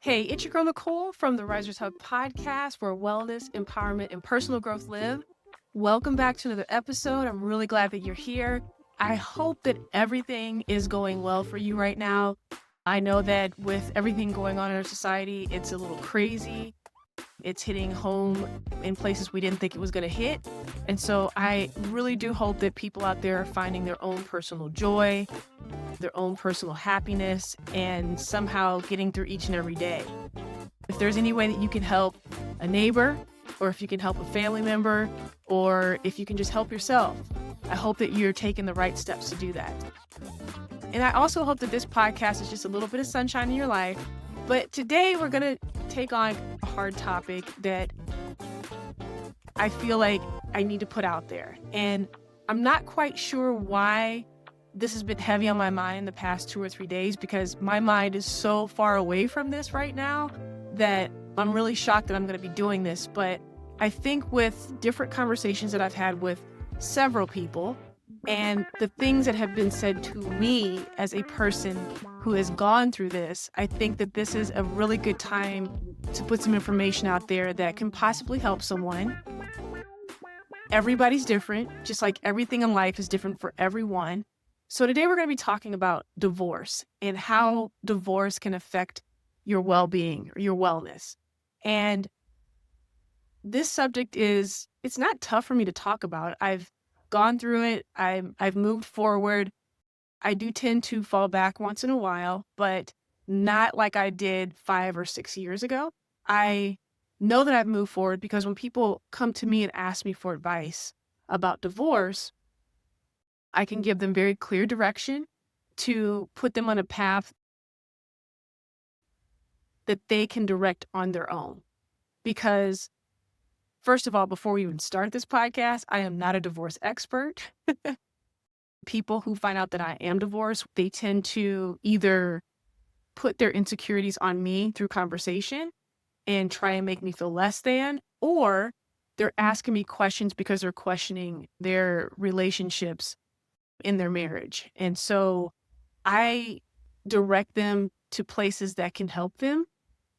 Hey, it's your girl Nicole from the Risers Hub podcast where wellness, empowerment, and personal growth live. Welcome back to another episode. I'm really glad that you're here. I hope that everything is going well for you right now. I know that with everything going on in our society, it's a little crazy. It's hitting home in places we didn't think it was going to hit. And so I really do hope that people out there are finding their own personal joy, their own personal happiness, and somehow getting through each and every day. If there's any way that you can help a neighbor, or if you can help a family member, or if you can just help yourself, I hope that you're taking the right steps to do that. And I also hope that this podcast is just a little bit of sunshine in your life. But today we're going to take on a hard topic that I feel like I need to put out there. And I'm not quite sure why this has been heavy on my mind the past 2 or 3 days, because my mind is so far away from this right now that I'm really shocked that I'm going to be doing this. But I think with different conversations that I've had with several people and the things that have been said to me as a person who has gone through this, I think that this is a really good time to put some information out there that can possibly help someone. Everybody's different, just like everything in life is different for everyone. So today we're going to be talking about divorce and how divorce can affect your well-being or your wellness. And this subject it's not tough for me to talk about. I've gone through it. I've moved forward. I do tend to fall back once in a while, but not like I did 5 or 6 years ago. I know that I've moved forward because when people come to me and ask me for advice about divorce, I can give them very clear direction to put them on a path that they can direct on their own. Because first of all, before we even start this podcast, I am not a divorce expert. People who find out that I am divorced, they tend to either put their insecurities on me through conversation and try and make me feel less than, or they're asking me questions because they're questioning their relationships in their marriage. And so I direct them to places that can help them.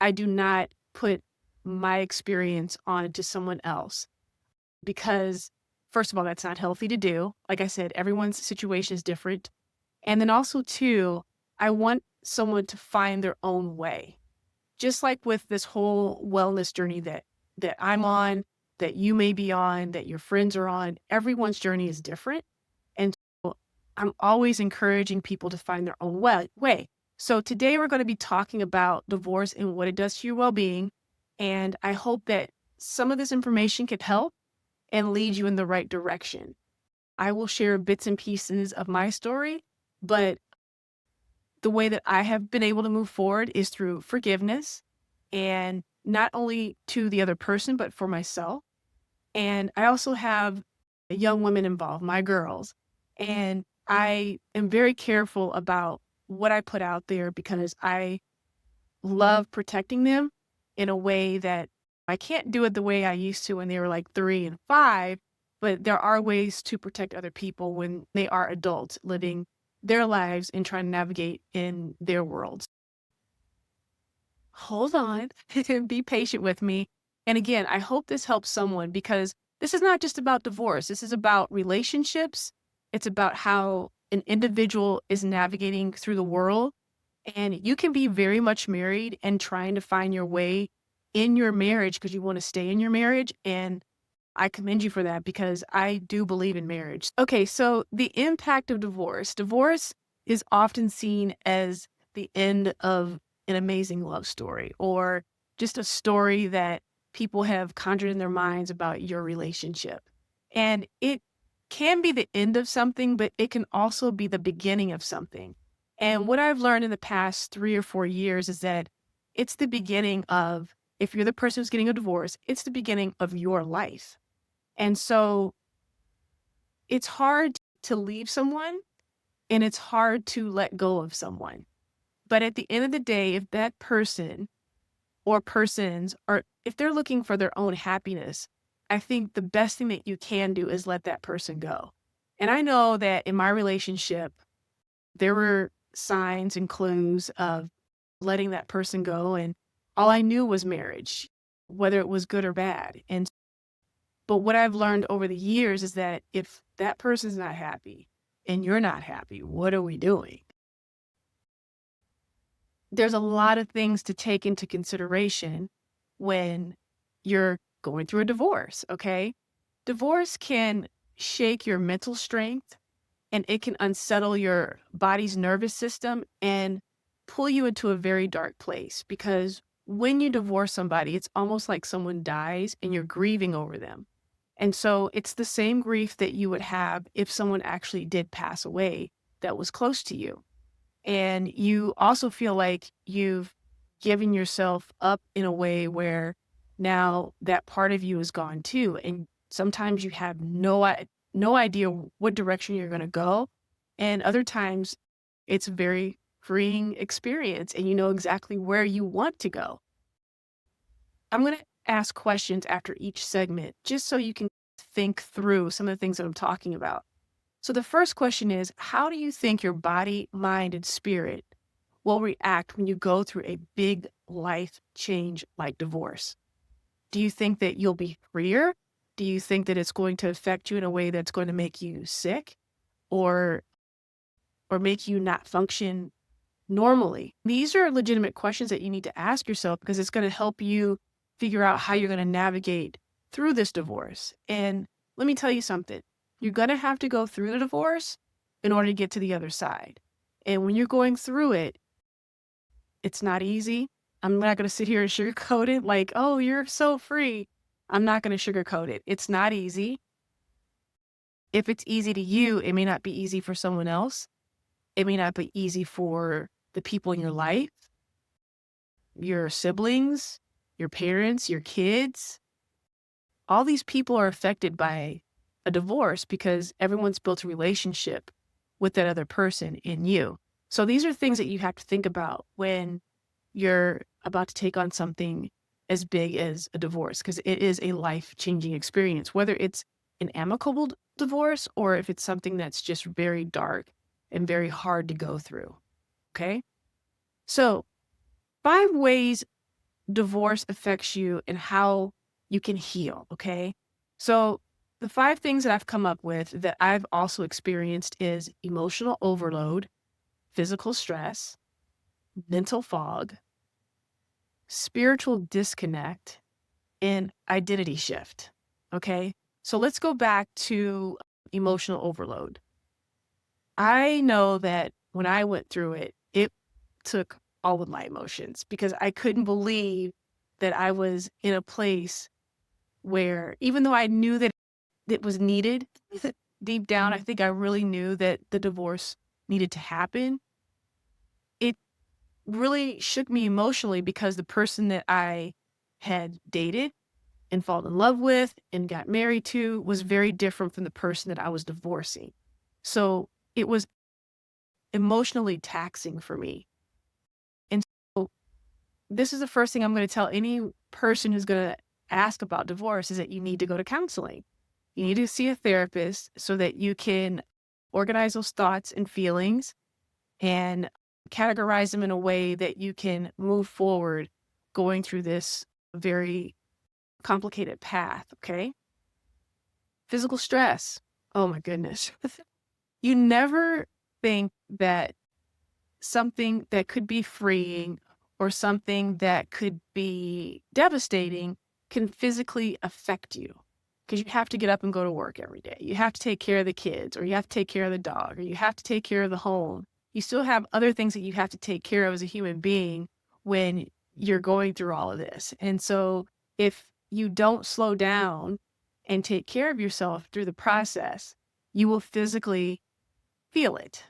I do not put my experience onto someone else because, first of all, that's not healthy to do. Like I said, everyone's situation is different. And then also, too, I want someone to find their own way. Just like with this whole wellness journey that I'm on, that you may be on, that your friends are on, everyone's journey is different. And so I'm always encouraging people to find their own way. So today we're going to be talking about divorce and what it does to your well-being. And I hope that some of this information can help and lead you in the right direction. I will share bits and pieces of my story, but the way that I have been able to move forward is through forgiveness, and not only to the other person, but for myself. And I also have young women involved, my girls, and I am very careful about what I put out there because I love protecting them in a way that I can't do it the way I used to when they were like 3 and 5, but there are ways to protect other people when they are adults living their lives and trying to navigate in their worlds. Hold on and be patient with me. And again, I hope this helps someone because this is not just about divorce. This is about relationships. It's about how an individual is navigating through the world. And you can be very much married and trying to find your way in your marriage because you want to stay in your marriage. And I commend you for that because I do believe in marriage. Okay, so the impact of divorce. Divorce is often seen as the end of an amazing love story or just a story that people have conjured in their minds about your relationship. And it can be the end of something, but it can also be the beginning of something. And what I've learned in the past 3 or 4 years is that it's the beginning of, if you're the person who's getting a divorce, it's the beginning of your life. And so it's hard to leave someone and it's hard to let go of someone. But at the end of the day, if that person or persons are, if they're looking for their own happiness, I think the best thing that you can do is let that person go. And I know that in my relationship, there were signs and clues of letting that person go. And all I knew was marriage, whether it was good or bad. But what I've learned over the years is that if that person's not happy and you're not happy, what are we doing? There's a lot of things to take into consideration when you're going through a divorce, okay? Divorce can shake your mental strength and it can unsettle your body's nervous system and pull you into a very dark place because when you divorce somebody, it's almost like someone dies and you're grieving over them. And so it's the same grief that you would have if someone actually did pass away that was close to you. And you also feel like you've given yourself up in a way where now that part of you is gone too. And sometimes you have no idea what direction you're going to go. And other times it's a very freeing experience and you know exactly where you want to go. I'm going to ask questions after each segment just so you can think through some of the things that I'm talking about. So the first question is, how do you think your body, mind, and spirit will react when you go through a big life change like divorce? Do you think that you'll be freer? Do you think that it's going to affect you in a way that's going to make you sick or make you not function normally? These are legitimate questions that you need to ask yourself because it's going to help you figure out how you're going to navigate through this divorce. And let me tell you something. You're going to have to go through the divorce in order to get to the other side. And when you're going through it, it's not easy. I'm not going to sit here and sugarcoat it like, oh, you're so free. I'm not going to sugarcoat it. It's not easy. If it's easy to you, it may not be easy for someone else. It may not be easy for the people in your life, your siblings, your parents, your kids. All these people are affected by a divorce because everyone's built a relationship with that other person in you. So these are things that you have to think about when you're about to take on something as big as a divorce, because it is a life-changing experience, whether it's an amicable divorce or if it's something that's just very dark and very hard to go through. Okay? So 5 ways divorce affects you and how you can heal. Okay? So the 5 things that I've come up with that I've also experienced is emotional overload, physical stress, mental fog, spiritual disconnect, and identity shift. Okay? So let's go back to emotional overload. I know that when I went through it, it took all of my emotions because I couldn't believe that I was in a place where even though I knew that it was needed deep down, I think I really knew that the divorce needed to happen. It really shook me emotionally because the person that I had dated and fallen in love with and got married to was very different from the person that I was divorcing. So it was emotionally taxing for me. And so this is the first thing I'm going to tell any person who's going to ask about divorce is that you need to go to counseling. You need to see a therapist so that you can organize those thoughts and feelings and categorize them in a way that you can move forward going through this very complicated path, okay? Physical stress. Oh my goodness. You never think that something that could be freeing or something that could be devastating can physically affect you because you have to get up and go to work every day. You have to take care of the kids or you have to take care of the dog or you have to take care of the home. You still have other things that you have to take care of as a human being when you're going through all of this. And so if you don't slow down and take care of yourself through the process, you will physically feel it.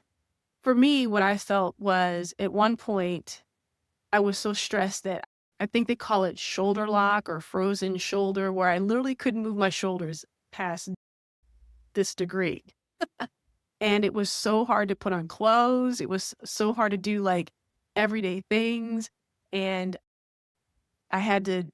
For me, what I felt was at one point, I was so stressed that I think they call it shoulder lock or frozen shoulder, where I literally couldn't move my shoulders past this degree. And it was so hard to put on clothes. It was so hard to do like everyday things. And I had to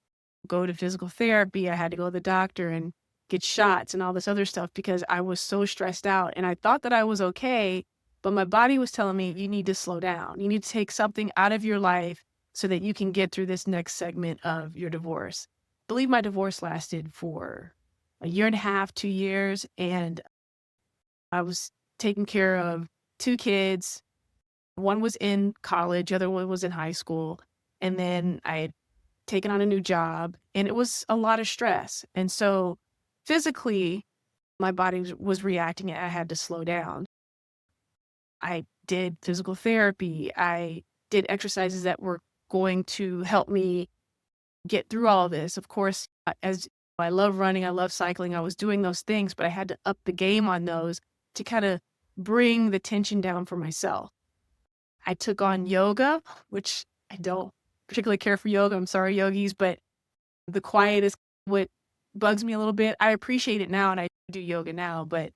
go to physical therapy. I had to go to the doctor and get shots and all this other stuff because I was so stressed out. And I thought that I was okay, but my body was telling me, you need to slow down. You need to take something out of your life so that you can get through this next segment of your divorce. I believe my divorce lasted for a year and a half, 2 years, and I was taking care of two kids. One was in college, the other one was in high school. And then I had taken on a new job, and it was a lot of stress. And so physically, my body was reacting, and I had to slow down. I did physical therapy. I did exercises that were going to help me get through all of this. Of course, as I love running, I love cycling, I was doing those things, but I had to up the game on those to kind of bring the tension down for myself. I took on yoga, which I don't particularly care for yoga. I'm sorry, yogis, but the quiet is what bugs me a little bit. I appreciate it now, and I do yoga now, but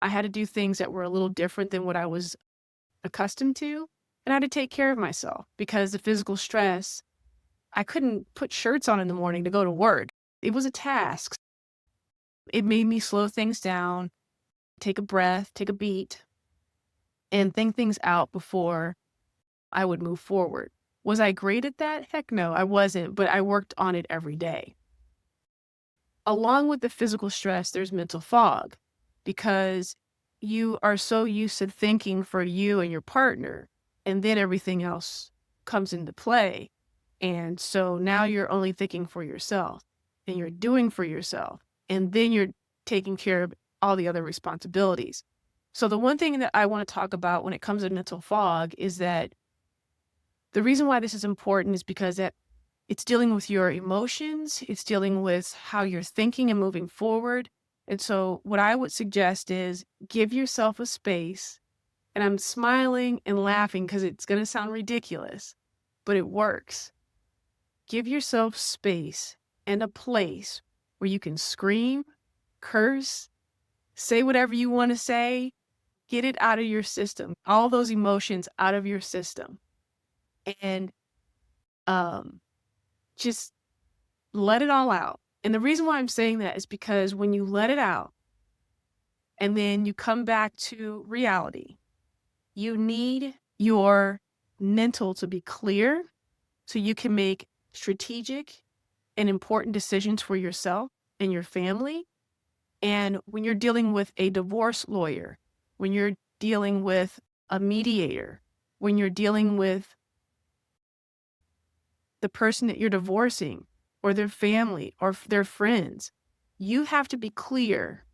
I had to do things that were a little different than what I was accustomed to. And I had to take care of myself because the physical stress, I couldn't put shirts on in the morning to go to work. It was a task. It made me slow things down, take a breath, take a beat, and think things out before I would move forward. Was I great at that? Heck no, I wasn't, but I worked on it every day. Along with the physical stress, there's mental fog because you are so used to thinking for you and your partner, and then everything else comes into play. And so now you're only thinking for yourself, and you're doing for yourself, and then you're taking care of all the other responsibilities. So the one thing that I want to talk about when it comes to mental fog is that the reason why this is important is because it's dealing with your emotions, it's dealing with how you're thinking and moving forward. And so what I would suggest is give yourself a space, and I'm smiling and laughing because it's going to sound ridiculous, but it works. Give yourself space and a place where you can scream, curse, say whatever you want to say, get it out of your system, all those emotions out of your system. And just let it all out. And the reason why I'm saying that is because when you let it out and then you come back to reality, you need your mental to be clear so you can make strategic and important decisions for yourself and your family. And when you're dealing with a divorce lawyer, when you're dealing with a mediator, when you're dealing with the person that you're divorcing or their family or their friends, you have to be clear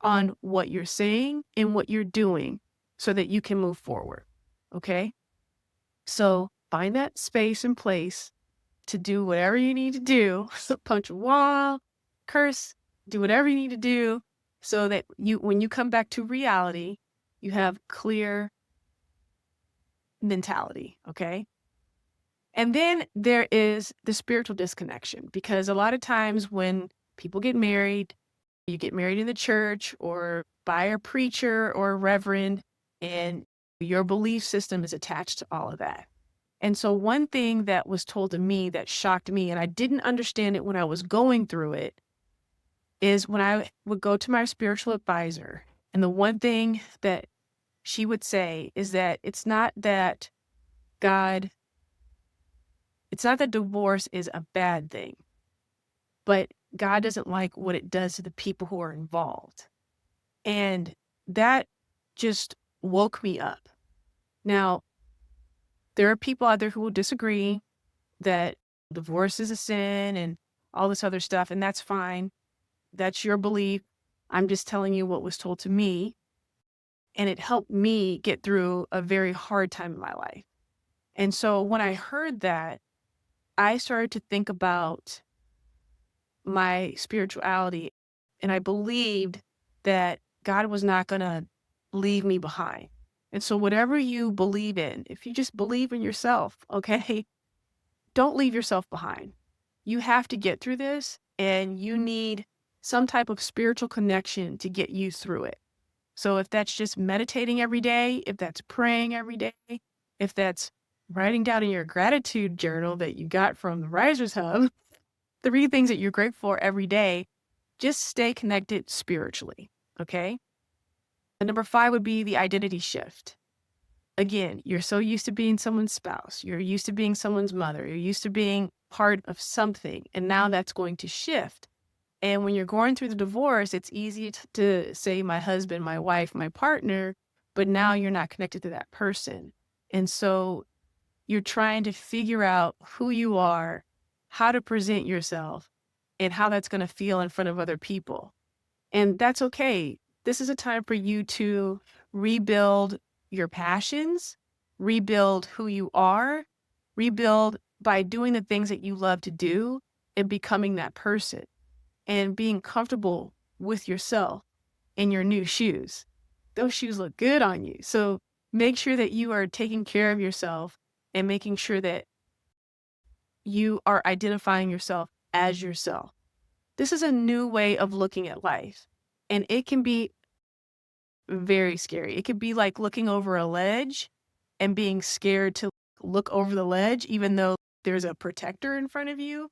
on what you're saying and what you're doing so that you can move forward. Okay? So find that space and place to do whatever you need to do, punch a wall, curse, do whatever you need to do so that when you come back to reality, you have clear mentality. Okay? And then there is the spiritual disconnection, because a lot of times when people get married, you get married in the church or by a preacher or a reverend, and your belief system is attached to all of that. And so one thing that was told to me that shocked me, and I didn't understand it when I was going through it, is when I would go to my spiritual advisor, and the one thing that she would say is that it's not that divorce is a bad thing, but God doesn't like what it does to the people who are involved. And that just woke me up. Now, there are people out there who will disagree that divorce is a sin and all this other stuff, and that's fine. That's your belief. I'm just telling you what was told to me, and it helped me get through a very hard time in my life. And so when I heard that, I started to think about my spirituality, and I believed that God was not going to leave me behind. And so whatever you believe in, if you just believe in yourself, okay, don't leave yourself behind. You have to get through this, and you need some type of spiritual connection to get you through it. So if that's just meditating every day, if that's praying every day, if that's writing down in your gratitude journal that you got from the Risers Hub, 3 things that you're grateful for every day, just stay connected spiritually, okay? And number 5 would be the identity shift. Again, you're so used to being someone's spouse, you're used to being someone's mother, you're used to being part of something, and now that's going to shift. And when you're going through the divorce, it's easy to say my husband, my wife, my partner, but now you're not connected to that person. And so you're trying to figure out who you are, how to present yourself, and how that's going to feel in front of other people. And that's okay. This is a time for you to rebuild your passions, rebuild who you are, rebuild by doing the things that you love to do and becoming that person and being comfortable with yourself in your new shoes. Those shoes look good on you. So make sure that you are taking care of yourself and making sure that you are identifying yourself as yourself. This is a new way of looking at life, and it can be very scary. It could be like looking over a ledge and being scared to look over the ledge, even though there's a protector in front of you.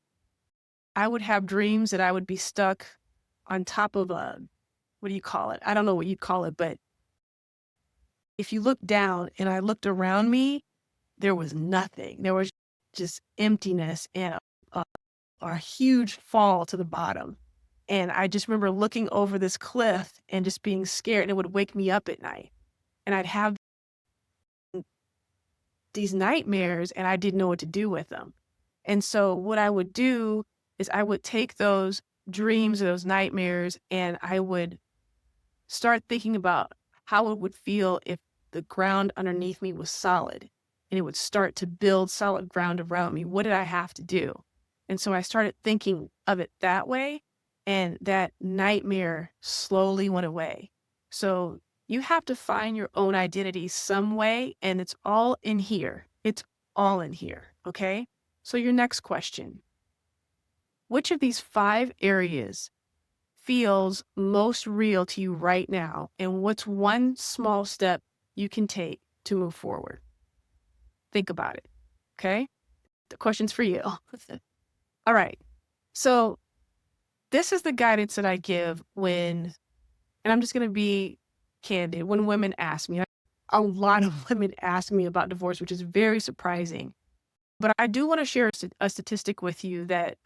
I would have dreams that I would be stuck on top of what do you call it? I don't know what you'd call it, but if you look down and I looked around me, there was nothing. There was just emptiness and a huge fall to the bottom. And I just remember looking over this cliff and just being scared, and it would wake me up at night. And I'd have these nightmares and I didn't know what to do with them. And so what I would do is I would take those dreams, those nightmares, and I would start thinking about how it would feel if the ground underneath me was solid and it would start to build solid ground around me. What did I have to do? And so I started thinking of it that way, and that nightmare slowly went away. So you have to find your own identity some way, and it's all in here. It's all in here. Okay. So your next question, which of these 5 areas feels most real to you right now? And what's one small step you can take to move forward? Think about it. Okay. The question's for you. All right. So this is the guidance that I give when, and I'm just going to be candid, when women ask me. A lot of women ask me about divorce, which is very surprising. But I do want to share a statistic with you that,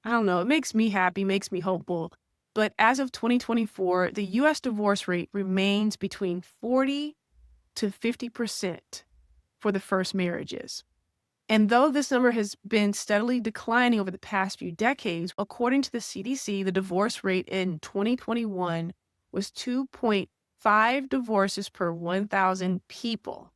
I don't know, it makes me happy, makes me hopeful. But as of 2024, the U.S. divorce rate remains between 40 to 50% for the first marriages. And though this number has been steadily declining over the past few decades, according to the CDC, the divorce rate in 2021 was 2.5 divorces per 1,000 people.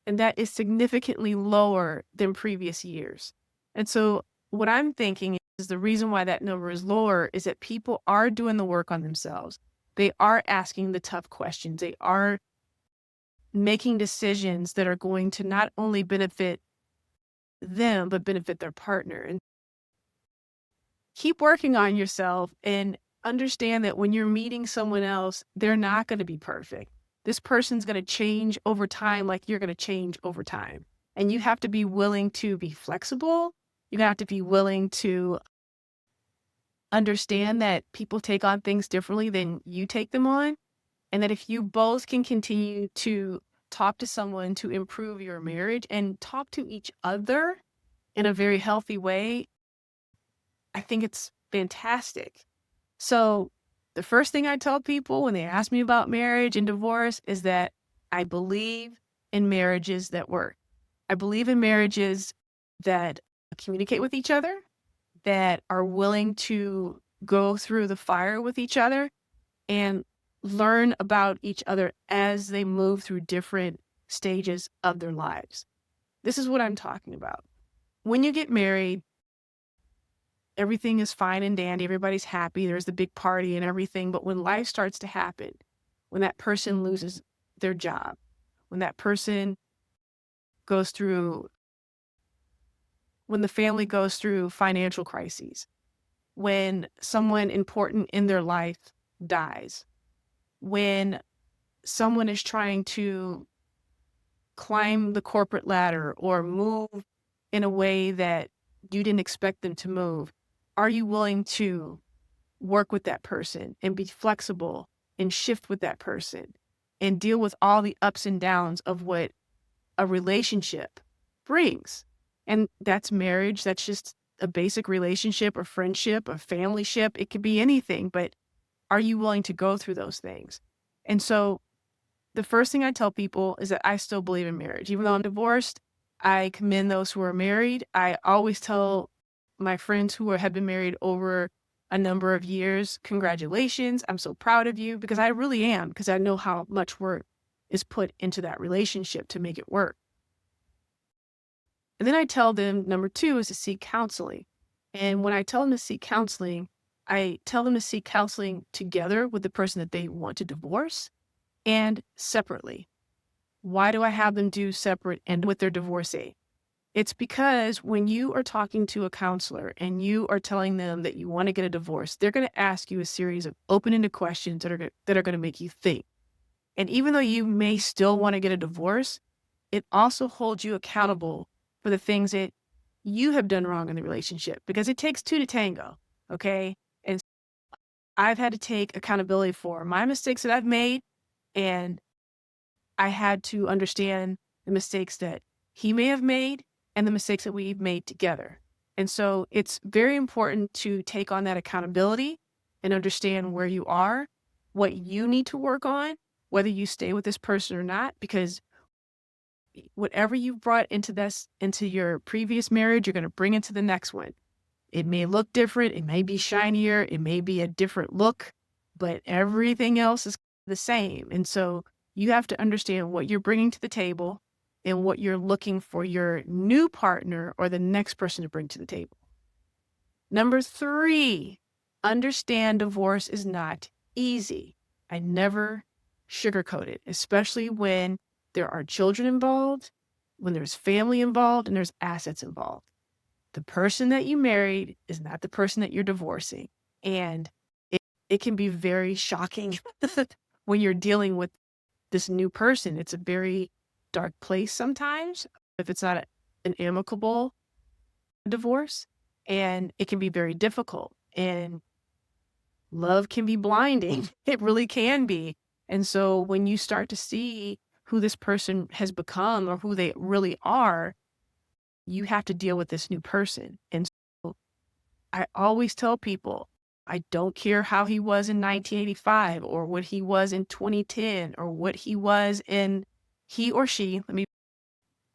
And that is significantly lower than previous years. And so what I'm thinking is the reason why that number is lower is that people are doing the work on themselves. They are asking the tough questions. They are making decisions that are going to not only benefit them, but benefit their partner. And keep working on yourself and understand that when you're meeting someone else, they're not going to be perfect. This person's going to change over time, like you're going to change over time. And you have to be willing to be flexible. You have to be willing to understand that people take on things differently than you take them on. And that if you both can continue to talk to someone to improve your marriage and talk to each other in a very healthy way, I think it's fantastic. So the first thing I tell people when they ask me about marriage and divorce is that I believe in marriages that work. I believe in marriages that communicate with each other, that are willing to go through the fire with each other and learn about each other as they move through different stages of their lives. This is what I'm talking about. When you get married, everything is fine and dandy. Everybody's happy. There's the big party and everything. But when life starts to happen, when that person loses their job, when that person goes through, when the family goes through financial crises, when someone important in their life dies, when someone is trying to climb the corporate ladder or move in a way that you didn't expect them to move, are you willing to work with that person and be flexible and shift with that person and deal with all the ups and downs of what a relationship brings. And that's marriage. That's just a basic relationship or friendship or familyship. It could be anything, but are you willing to go through those things? And so the first thing I tell people is that I still believe in marriage. Even though I'm divorced, I commend those who are married. I always tell my friends who have been married over a number of years, congratulations. I'm so proud of you, because I really am, because I know how much work is put into that relationship to make it work. And then I tell them, number two is to seek counseling. And when I tell them to seek counseling, I tell them to seek counseling together with the person that they want to divorce and separately. Why do I have them do separate and with their divorcee? It's because when you are talking to a counselor and you are telling them that you want to get a divorce, they're going to ask you a series of open-ended questions that are going to make you think. And even though you may still want to get a divorce, it also holds you accountable for the things that you have done wrong in the relationship, because it takes two to tango. Okay. And I've had to take accountability for my mistakes that I've made, and I had to understand the mistakes that he may have made and the mistakes that we've made together. And so it's very important to take on that accountability and understand where you are, what you need to work on, whether you stay with this person or not, because whatever you brought into your previous marriage, you're going to bring into the next one. It may look different. It may be shinier. It may be a different look, but everything else is the same. And so you have to understand what you're bringing to the table and what you're looking for your new partner or the next person to bring to the table. Number three, understand divorce is not easy. I never sugarcoat it, especially when there are children involved, when there's family involved, and there's assets involved. The person that you married is not the person that you're divorcing. And it can be very shocking when you're dealing with this new person. It's a very dark place sometimes if it's not an amicable divorce, and it can be very difficult, and love can be blinding. It really can be. And so when you start to see who this person has become or who they really are, you have to deal with this new person. And so I always tell people, I don't care how he was in 1985 or what he was in 2010 or what he was in, he or she, let me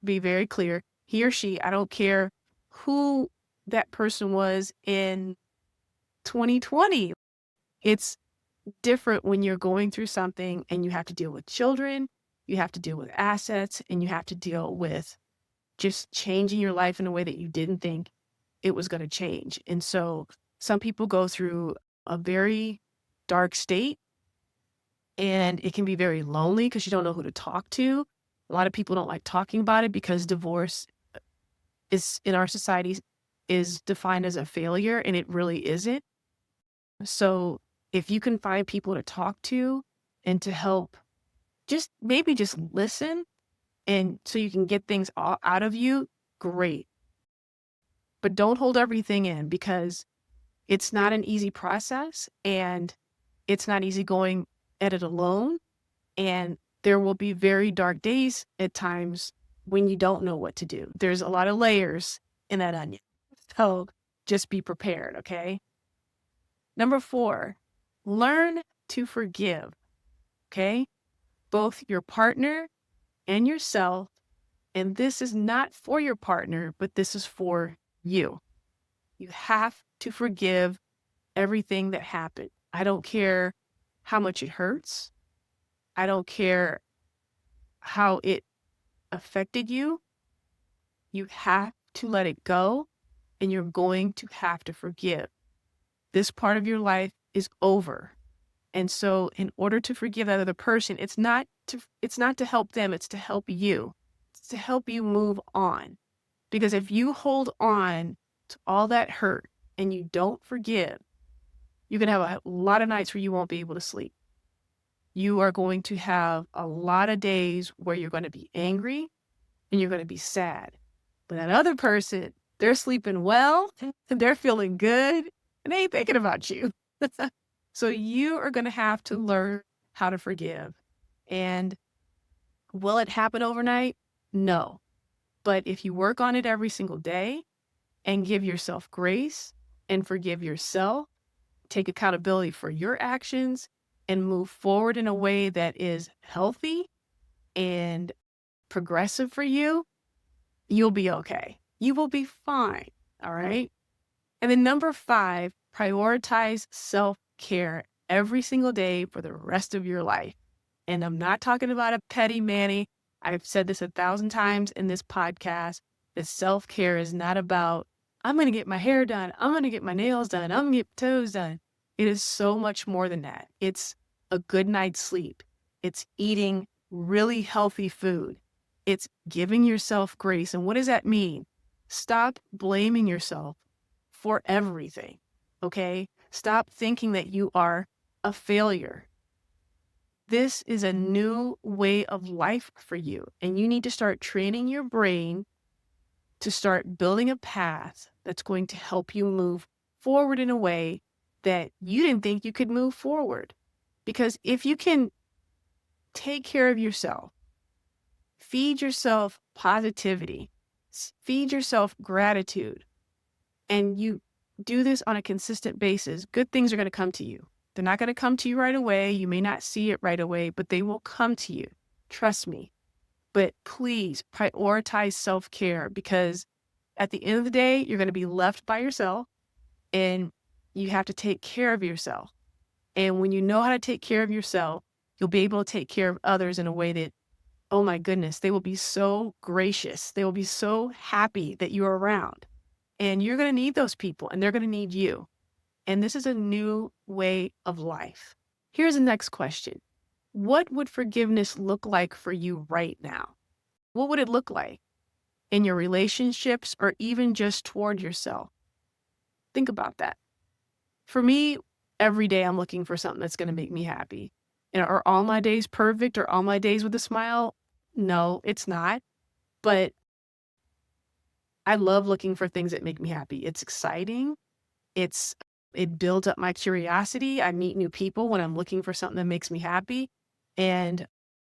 be very clear, he or she, I don't care who that person was in 2020. It's different when you're going through something and you have to deal with children, you have to deal with assets, and you have to deal with just changing your life in a way that you didn't think it was going to change. And so some people go through a very dark state, and it can be very lonely because you don't know who to talk to. A lot of people don't like talking about it because divorce is in our society is defined as a failure, and it really isn't. So if you can find people to talk to and to help, just maybe just listen, and so you can get things out of you, great. But don't hold everything in, because it's not an easy process, and it's not easy going at it alone. And there will be very dark days at times when you don't know what to do. There's a lot of layers in that onion. So just be prepared, okay? Number 4, learn to forgive, okay? Both your partner and yourself. And this is not for your partner, but this is for you. You have to forgive everything that happened. I don't care how much it hurts. I don't care how it affected you. You have to let it go, and you're going to have to forgive. This part of your life is over. And so in order to forgive that other person, it's not to help them, it's to help you. It's to help you move on. Because if you hold on to all that hurt and you don't forgive, you're going to have a lot of nights where you won't be able to sleep. You are going to have a lot of days where you're going to be angry and you're going to be sad. But that other person, they're sleeping well and they're feeling good and they ain't thinking about you. So you are going to have to learn how to forgive. And will it happen overnight? No. But if you work on it every single day and give yourself grace and forgive yourself, take accountability for your actions, and move forward in a way that is healthy and progressive for you, you'll be okay. You will be fine. All right. And then number 5, prioritize self-care every single day for the rest of your life. And I'm not talking about a petty Manny. I've said this 1,000 times in this podcast, that self-care is not about, I'm going to get my hair done. I'm going to get my nails done. I'm going to get my toes done. It is so much more than that. It's a good night's sleep. It's eating really healthy food. It's giving yourself grace. And what does that mean? Stop blaming yourself for everything, okay? Stop thinking that you are a failure. This is a new way of life for you, and you need to start training your brain to start building a path that's going to help you move forward in a way that you didn't think you could move forward. Because if you can take care of yourself, feed yourself positivity, feed yourself gratitude, and you do this on a consistent basis, good things are going to come to you. They're not going to come to you right away. You may not see it right away, but they will come to you. Trust me. But please prioritize self-care, because at the end of the day, you're going to be left by yourself and you have to take care of yourself. And when you know how to take care of yourself, you'll be able to take care of others in a way that, oh my goodness, they will be so gracious. They will be so happy that you're around. And you're going to need those people, and they're going to need you. And this is a new way of life. Here's the next question. What would forgiveness look like for you right now? What would it look like in your relationships or even just toward yourself? Think about that. For me, every day I'm looking for something that's going to make me happy. And are all my days perfect? Or all my days with a smile? No, it's not. But I love looking for things that make me happy. It's exciting. It builds up my curiosity. I meet new people when I'm looking for something that makes me happy. And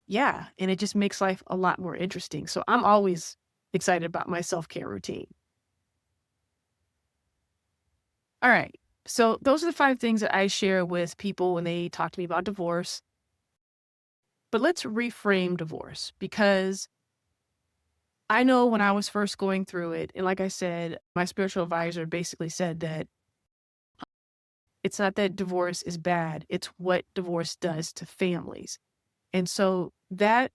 yeah, and it just makes life a lot more interesting. So I'm always excited about my self-care routine. All right. So those are the 5 things that I share with people when they talk to me about divorce. But let's reframe divorce, because I know when I was first going through it, and like I said, my spiritual advisor basically said that it's not that divorce is bad, it's what divorce does to families. And so that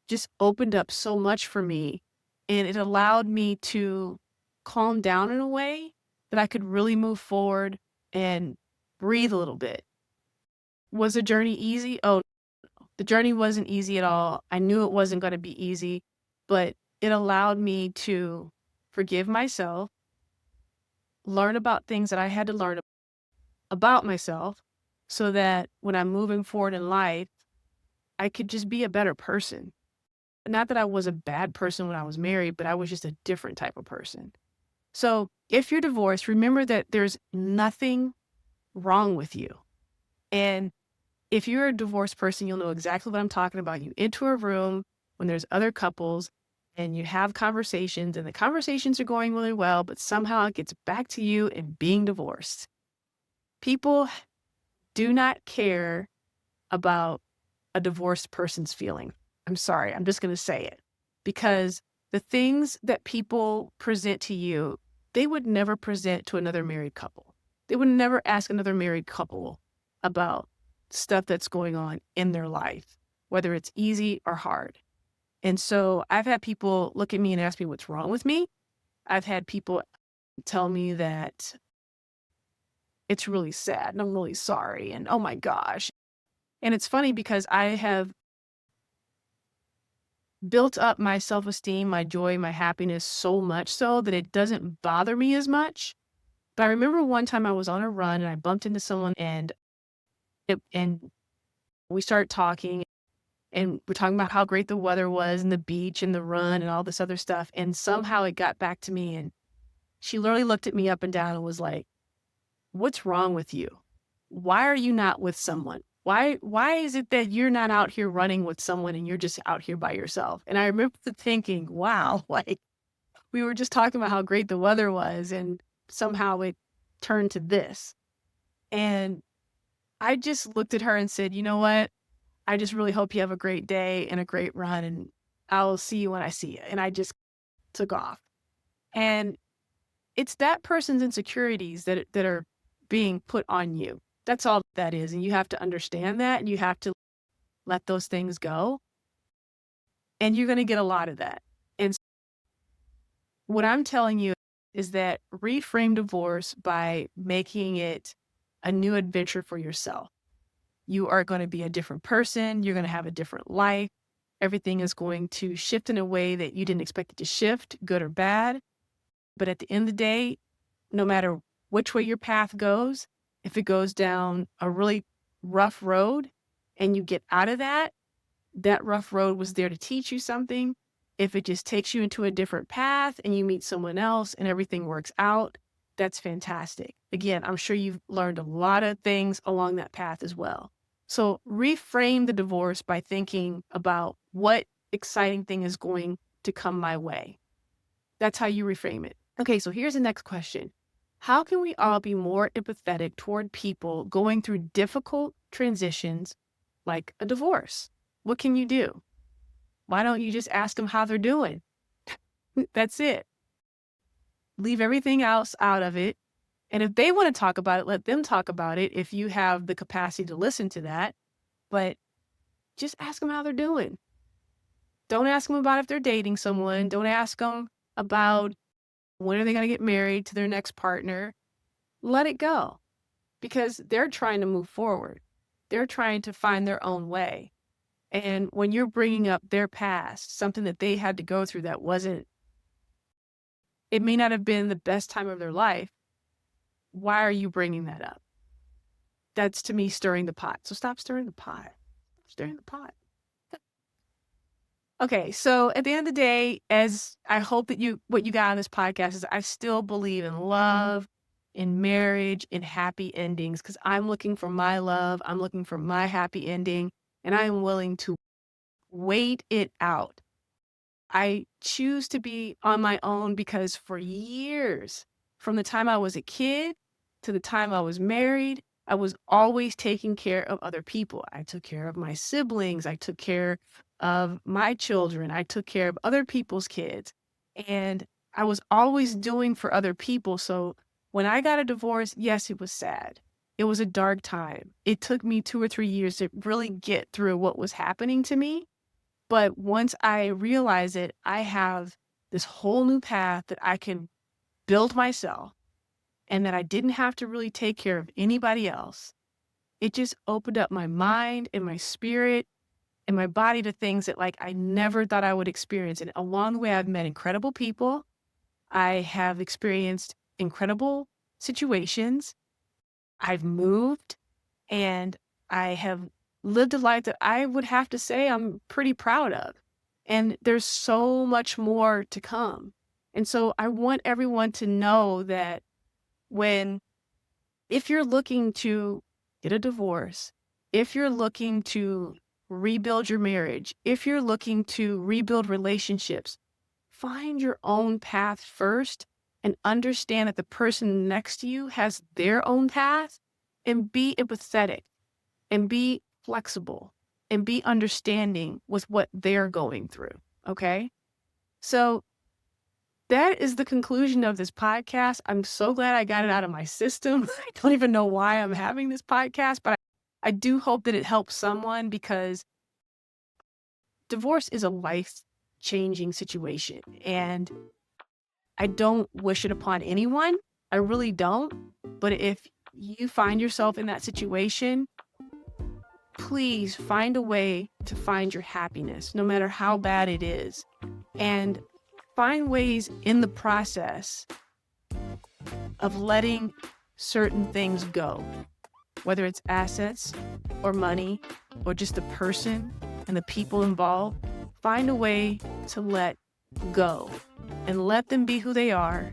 just opened up so much for me, and it allowed me to calm down in a way that I could really move forward and breathe a little bit. Was the journey easy? Oh, the journey wasn't easy at all. I knew it wasn't going to be easy, but it allowed me to forgive myself, learn about things that I had to learn about myself, so that when I'm moving forward in life, I could just be a better person. Not that I was a bad person when I was married, but I was just a different type of person. So if you're divorced, remember that there's nothing wrong with you. And if you're a divorced person, you'll know exactly what I'm talking about. You enter a room when there's other couples and you have conversations, and the conversations are going really well, but somehow it gets back to you and being divorced. People do not care about a divorced person's feeling. I'm sorry, I'm just going to say it, because the things that people present to you, they would never present to another married couple. They would never ask another married couple about stuff that's going on in their life, whether it's easy or hard. And so I've had people look at me and ask me what's wrong with me. I've had people tell me that it's really sad and I'm really sorry and oh my gosh. And it's funny because I have built up my self-esteem, my joy, my happiness so much so that it doesn't bother me as much. But I remember one time I was on a run and I bumped into someone, and we started talking, and we're talking about how great the weather was and the beach and the run and all this other stuff. And somehow it got back to me, and she literally looked at me up and down and was like, "What's wrong with you? Why are you not with someone? Why is it that you're not out here running with someone and you're just out here by yourself? And I remember thinking, wow, like we were just talking about how great the weather was and somehow it turned to this. And I just looked at her and said, you know what? I just really hope you have a great day and a great run, and I'll see you when I see you. And I just took off. And it's that person's insecurities that are being put on you. That's all that is. And you have to understand that, and you have to let those things go. And you're going to get a lot of that. And what I'm telling you is that reframe divorce by making it a new adventure for yourself. You are going to be a different person. You're going to have a different life. Everything is going to shift in a way that you didn't expect it to shift, good or bad. But at the end of the day, no matter which way your path goes, if it goes down a really rough road and you get out of that, that rough road was there to teach you something. If it just takes you into a different path and you meet someone else and everything works out, that's fantastic. Again, I'm sure you've learned a lot of things along that path as well. So reframe the divorce by thinking about what exciting thing is going to come my way. That's how you reframe it. Okay, so here's the next question. How can we all be more empathetic toward people going through difficult transitions like a divorce? What can you do? Why don't you just ask them how they're doing? That's it. Leave everything else out of it. And if they want to talk about it, let them talk about it if you have the capacity to listen to that. But just ask them how they're doing. Don't ask them about if they're dating someone. Don't ask them about when are they going to get married to their next partner. Let it go, because they're trying to move forward. They're trying to find their own way. And when you're bringing up their past, something that they had to go through that wasn't, it may not have been the best time of their life. Why are you bringing that up? That's, to me, stirring the pot. So stop stirring the pot. Stirring the pot. Okay, so at the end of the day, as I hope that what you got on this podcast is I still believe in love, in marriage, in happy endings, because I'm looking for my love. I'm looking for my happy ending, and I am willing to wait it out. I choose to be on my own because for years, from the time I was a kid to the time I was married, I was always taking care of other people. I took care of my siblings. I took care of my children. I took care of other people's kids. And I was always doing for other people. So when I got a divorce, yes, it was sad. It was a dark time. It took me 2 or 3 years to really get through what was happening to me. But once I realized it, I have this whole new path that I can build myself, and that I didn't have to really take care of anybody else. It just opened up my mind and my spirit and my body to things that like I never thought I would experience. And along the way, I've met incredible people. I have experienced incredible situations. I've moved, and I have lived a life that I would have to say I'm pretty proud of. And there's so much more to come. And so I want everyone to know that if you're looking to get a divorce, if you're looking to rebuild your marriage, if you're looking to rebuild relationships, find your own path first and understand that the person next to you has their own path, and be empathetic and be flexible and be understanding with what they're going through. Okay. So that is the conclusion of this podcast. I'm so glad I got it out of my system. I don't even know why I'm having this podcast, but I do hope that it helps someone, because divorce is a life-changing situation. And I don't wish it upon anyone. I really don't. But if you find yourself in that situation, please find a way to find your happiness, no matter how bad it is. And find ways in the process of letting certain things go, whether it's assets or money or just the person and the people involved. Find a way to let go and let them be who they are,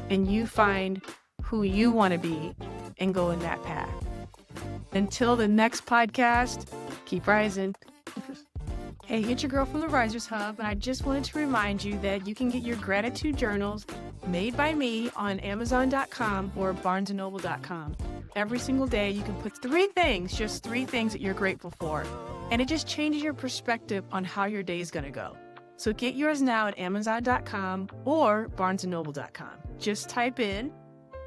and you find who you want to be and go in that path. Until the next podcast, keep rising. Hey, it's your girl from the Risers Hub, and I just wanted to remind you that you can get your gratitude journals made by me on Amazon.com or BarnesandNoble.com. Every single day, you can put just three things that you're grateful for, and it just changes your perspective on how your day is going to go. So get yours now at Amazon.com or BarnesandNoble.com. Just type in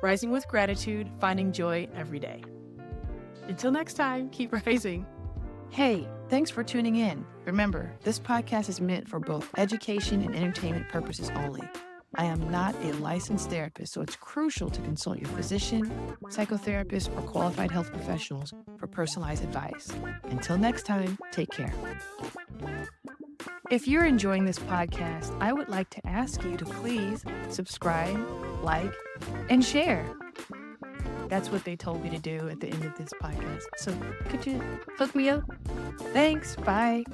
Rising with Gratitude, Finding Joy Every Day. Until next time, keep rising. Hey, thanks for tuning in. Remember, this podcast is meant for both education and entertainment purposes only. I am not a licensed therapist, so it's crucial to consult your physician, psychotherapist, or qualified health professionals for personalized advice. Until next time, take care. If you're enjoying this podcast, I would like to ask you to please subscribe, like, and share. That's what they told me to do at the end of this podcast. So could you hook me up? Thanks. Bye.